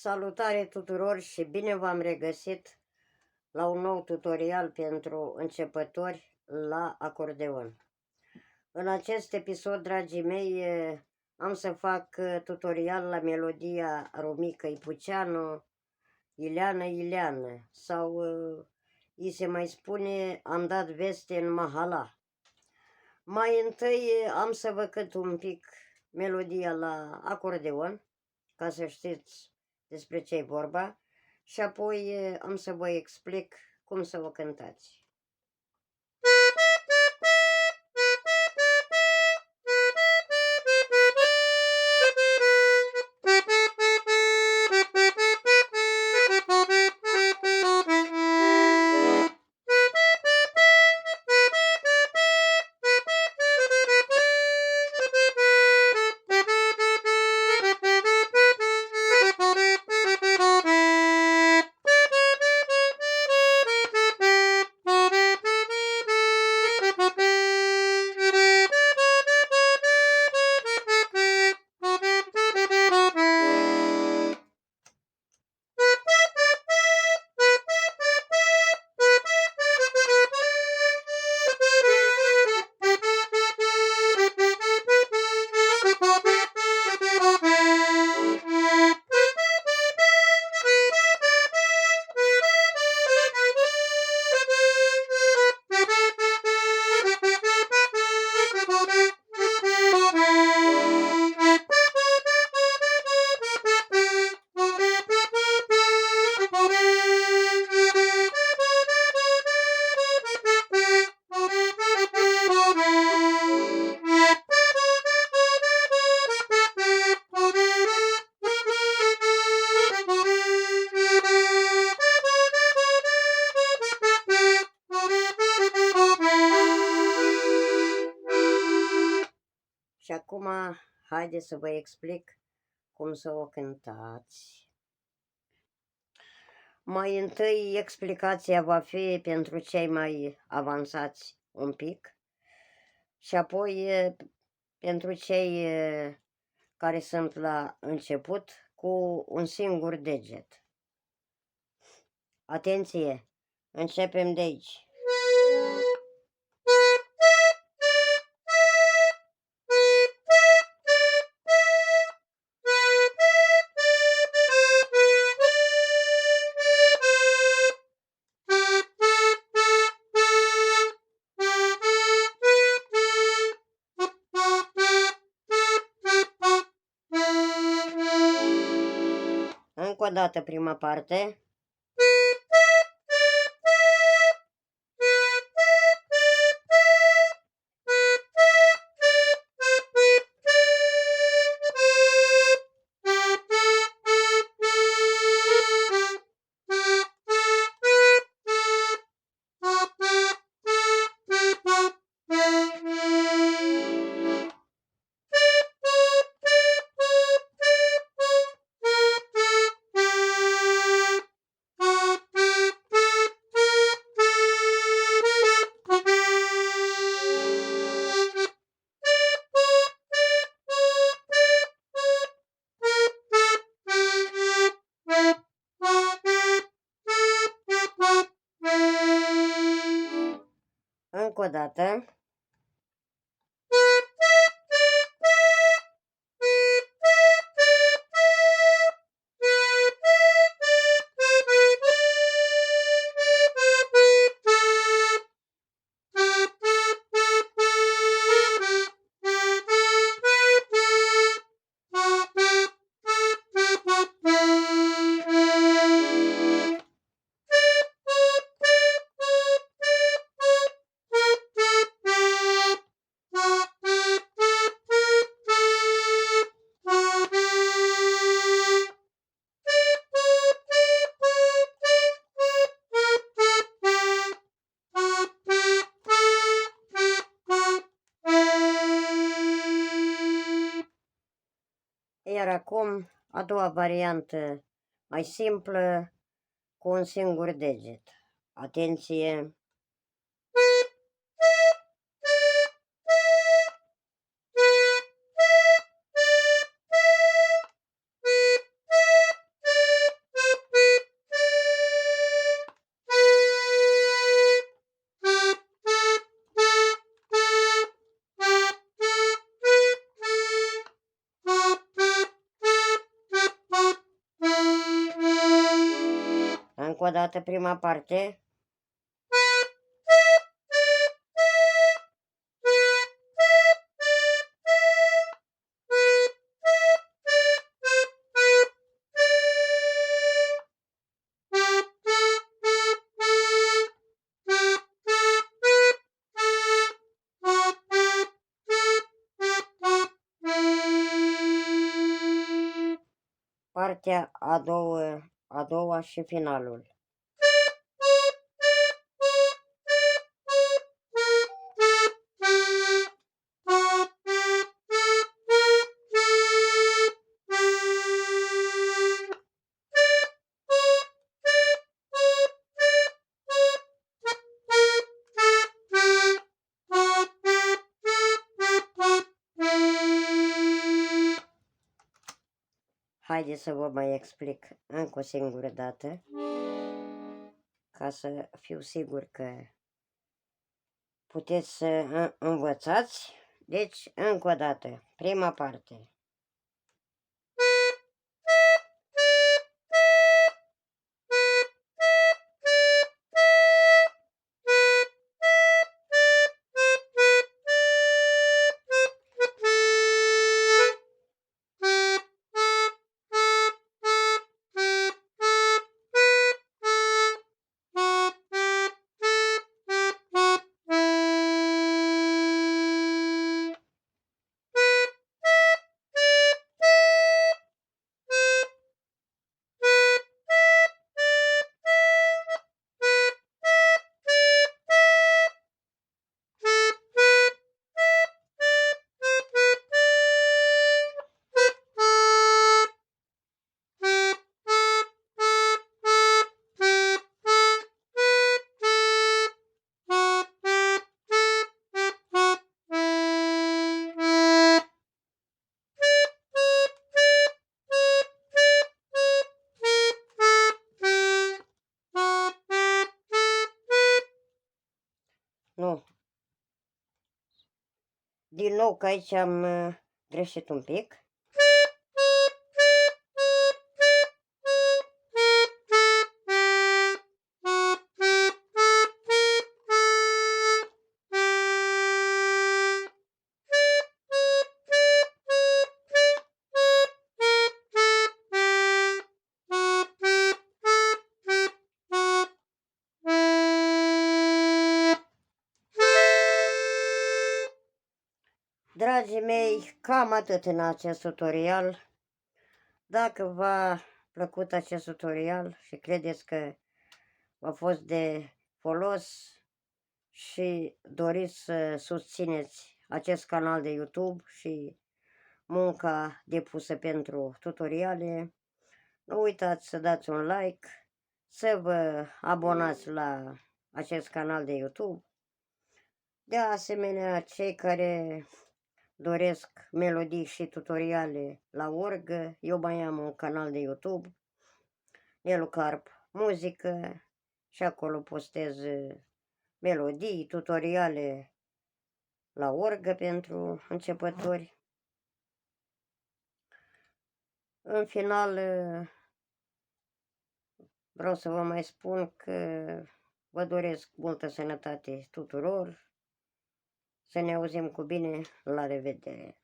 Salutare tuturor și bine v-am regăsit la un nou tutorial pentru începători la acordeon. În acest episod, dragii mei, am să fac tutorial la melodia Romica Ipuceanu, Ileană, Ileană, sau îi se mai spune Am dat veste în Mahala. Mai întâi am să vă cânt un pic melodia la acordeon, ca să știți despre ce e vorba, și apoi am să vă explic cum să o cântați. Și acum, haideți să vă explic cum să o cântați. Mai întâi, explicația va fi pentru cei mai avansați un pic și apoi pentru cei care sunt la început cu un singur deget. Atenție! Începem de aici. Încă o dată prima parte. Încă o dată. Iar acum, a doua variantă, mai simplă, cu un singur deget. Atenție! Încă o dată prima parte. Partea a doua și finalul. Haideți să vă mai explic încă o singură dată, ca să fiu sigur că puteți să învățați. Deci, încă o dată, prima parte. Nu. Din nou, că aici am greșit un pic. Dragii mei, cam atât în acest tutorial. Dacă v-a plăcut acest tutorial și credeți că v-a fost de folos și doriți să susțineți acest canal de YouTube și munca depusă pentru tutoriale, nu uitați să dați un like, să vă abonați la acest canal de YouTube. De asemenea, cei care doresc melodii și tutoriale la orgă, eu mai am un canal de YouTube, Nelu Carp Muzică, și acolo postez melodii, tutoriale la orgă pentru începători. În final, vreau să vă mai spun că vă doresc multă sănătate tuturor, să ne auzim cu bine, la revedere!